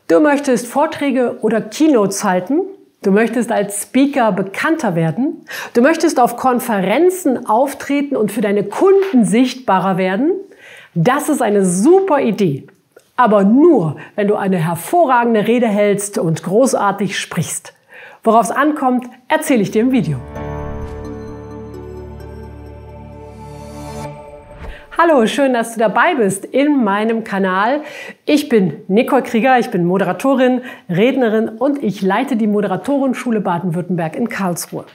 Du möchtest Vorträge oder Keynotes halten. Du möchtest als Speaker bekannter werden. Du möchtest auf Konferenzen auftreten und für deine Kunden sichtbarer werden. Das ist eine super Idee. Aber nur, wenn du eine hervorragende Rede hältst und großartig sprichst. Worauf es ankommt, erzähle ich dir im Video. Hallo, schön, dass du dabei bist in meinem Kanal. Ich bin Nicole Krieger, ich bin Moderatorin, Rednerin und ich leite die Moderatorenschule Baden-Württemberg in Karlsruhe.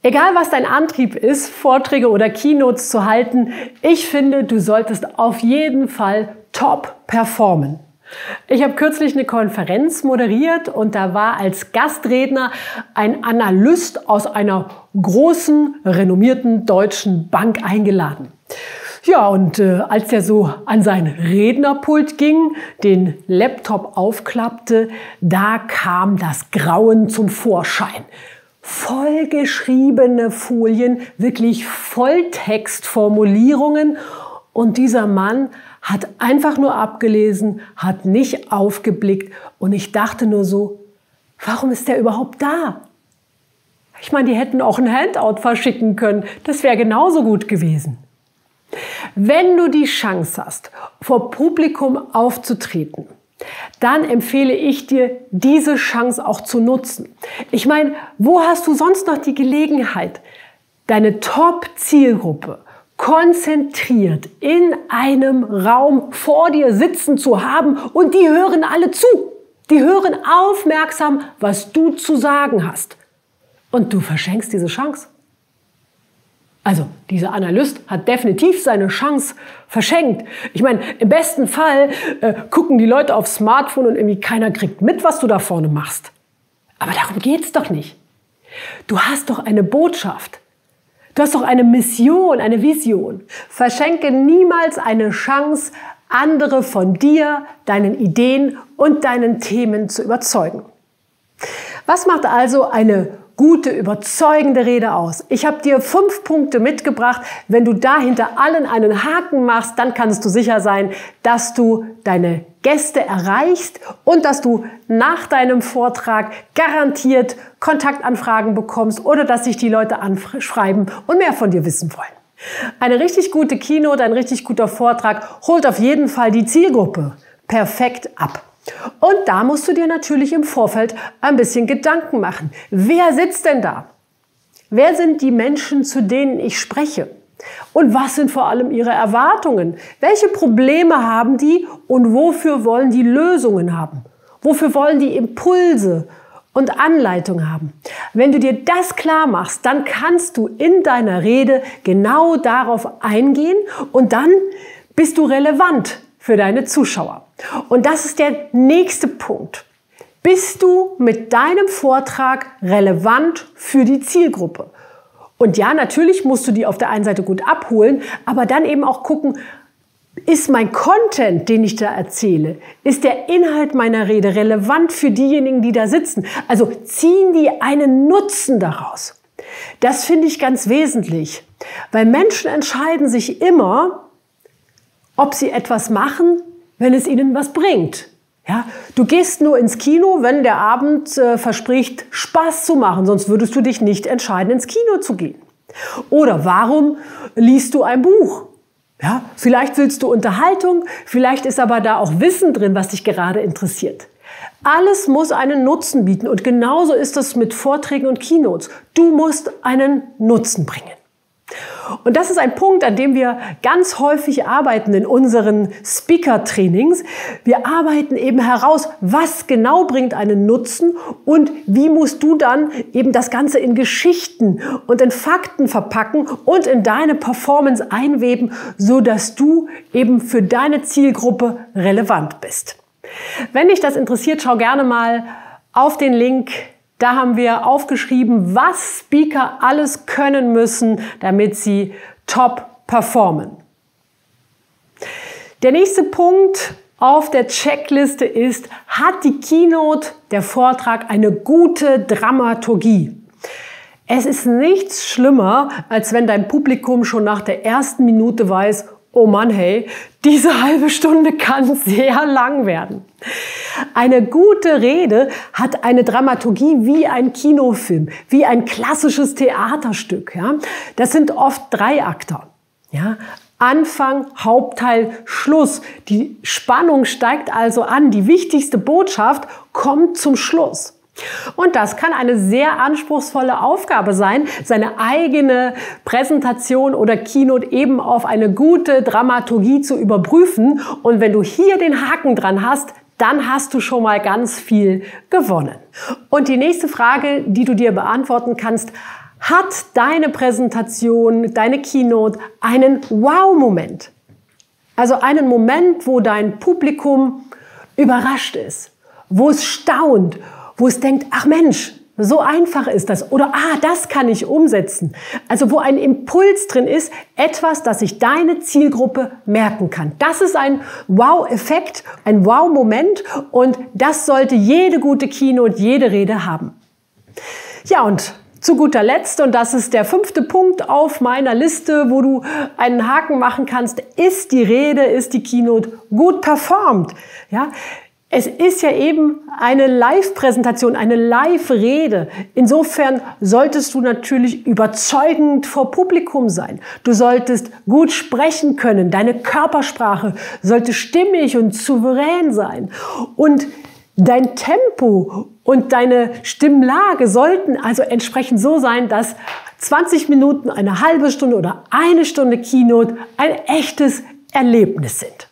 Egal was dein Antrieb ist, Vorträge oder Keynotes zu halten, ich finde, du solltest auf jeden Fall top performen. Ich habe kürzlich eine Konferenz moderiert und da war als Gastredner ein Analyst aus einer großen, renommierten deutschen Bank eingeladen. Ja, und als er so an sein Rednerpult ging, den Laptop aufklappte, da kam das Grauen zum Vorschein. Vollgeschriebene Folien, wirklich Volltextformulierungen und dieser Mann hat einfach nur abgelesen, hat nicht aufgeblickt und ich dachte nur so, warum ist der überhaupt da? Ich meine, die hätten auch ein Handout verschicken können, das wäre genauso gut gewesen. Wenn du die Chance hast, vor Publikum aufzutreten, dann empfehle ich dir, diese Chance auch zu nutzen. Ich meine, wo hast du sonst noch die Gelegenheit, deine Top-Zielgruppe konzentriert in einem Raum vor dir sitzen zu haben und die hören alle zu. Die hören aufmerksam, was du zu sagen hast. Und du verschenkst diese Chance. Also, dieser Analyst hat definitiv seine Chance verschenkt. Ich meine, im besten Fall gucken die Leute aufs Smartphone und irgendwie keiner kriegt mit, was du da vorne machst. Aber darum geht's doch nicht. Du hast doch eine Botschaft. Du hast doch eine Mission, eine Vision. Verschenke niemals eine Chance, andere von dir, deinen Ideen und deinen Themen zu überzeugen. Was macht also eine gute, überzeugende Rede aus? Ich habe dir 5 Punkte mitgebracht. Wenn du da hinter allen einen Haken machst, dann kannst du sicher sein, dass du deine Gäste erreichst und dass du nach deinem Vortrag garantiert Kontaktanfragen bekommst oder dass sich die Leute anschreiben und mehr von dir wissen wollen. Eine richtig gute Keynote, ein richtig guter Vortrag holt auf jeden Fall die Zielgruppe perfekt ab. Und da musst du dir natürlich im Vorfeld ein bisschen Gedanken machen. Wer sitzt denn da? Wer sind die Menschen, zu denen ich spreche? Und was sind vor allem ihre Erwartungen? Welche Probleme haben die und wofür wollen die Lösungen haben? Wofür wollen die Impulse und Anleitungen haben? Wenn du dir das klar machst, dann kannst du in deiner Rede genau darauf eingehen und dann bist du relevant für deine Zuschauer. Und das ist der nächste Punkt. Bist du mit deinem Vortrag relevant für die Zielgruppe? Und ja, natürlich musst du die auf der einen Seite gut abholen, aber dann eben auch gucken, ist mein Content, den ich da erzähle, ist der Inhalt meiner Rede relevant für diejenigen, die da sitzen? Also ziehen die einen Nutzen daraus? Das finde ich ganz wesentlich, weil Menschen entscheiden sich immer, ob sie etwas machen, wenn es ihnen was bringt. Ja, du gehst nur ins Kino, wenn der Abend verspricht, Spaß zu machen, sonst würdest du dich nicht entscheiden, ins Kino zu gehen. Oder warum liest du ein Buch? Ja, vielleicht willst du Unterhaltung, vielleicht ist aber da auch Wissen drin, was dich gerade interessiert. Alles muss einen Nutzen bieten und genauso ist es mit Vorträgen und Keynotes. Du musst einen Nutzen bringen. Und das ist ein Punkt, an dem wir ganz häufig arbeiten in unseren Speaker-Trainings. Wir arbeiten eben heraus, was genau bringt einen Nutzen und wie musst du dann eben das Ganze in Geschichten und in Fakten verpacken und in deine Performance einweben, sodass du eben für deine Zielgruppe relevant bist. Wenn dich das interessiert, schau gerne mal auf den Link. Da haben wir aufgeschrieben, was Speaker alles können müssen, damit sie top performen. Der nächste Punkt auf der Checkliste ist, hat die Keynote, der Vortrag, eine gute Dramaturgie? Es ist nichts schlimmer, als wenn dein Publikum schon nach der ersten Minute weiß, oh Mann, hey, diese halbe Stunde kann sehr lang werden. Eine gute Rede hat eine Dramaturgie wie ein Kinofilm, wie ein klassisches Theaterstück. Ja? Das sind oft Dreiakter. Ja? Anfang, Hauptteil, Schluss. Die Spannung steigt also an. Die wichtigste Botschaft kommt zum Schluss. Und das kann eine sehr anspruchsvolle Aufgabe sein, seine eigene Präsentation oder Keynote eben auf eine gute Dramaturgie zu überprüfen. Und wenn du hier den Haken dran hast, dann hast du schon mal ganz viel gewonnen. Und die nächste Frage, die du dir beantworten kannst: Hat deine Präsentation, deine Keynote einen Wow-Moment? Also einen Moment, wo dein Publikum überrascht ist, wo es staunt, wo es denkt, ach Mensch, so einfach ist das. Oder, das kann ich umsetzen. Also wo ein Impuls drin ist, etwas, das sich deine Zielgruppe merken kann. Das ist ein Wow-Effekt, ein Wow-Moment, und das sollte jede gute Keynote, jede Rede haben. Ja, und zu guter Letzt, und das ist der 5. Punkt auf meiner Liste, wo du einen Haken machen kannst: Ist die Rede, ist die Keynote gut performt? Ja, es ist ja eben eine Live-Präsentation, eine Live-Rede. Insofern solltest du natürlich überzeugend vor Publikum sein. Du solltest gut sprechen können. Deine Körpersprache sollte stimmig und souverän sein. Und dein Tempo und deine Stimmlage sollten also entsprechend so sein, dass 20 Minuten, eine halbe Stunde oder eine Stunde Keynote ein echtes Erlebnis sind.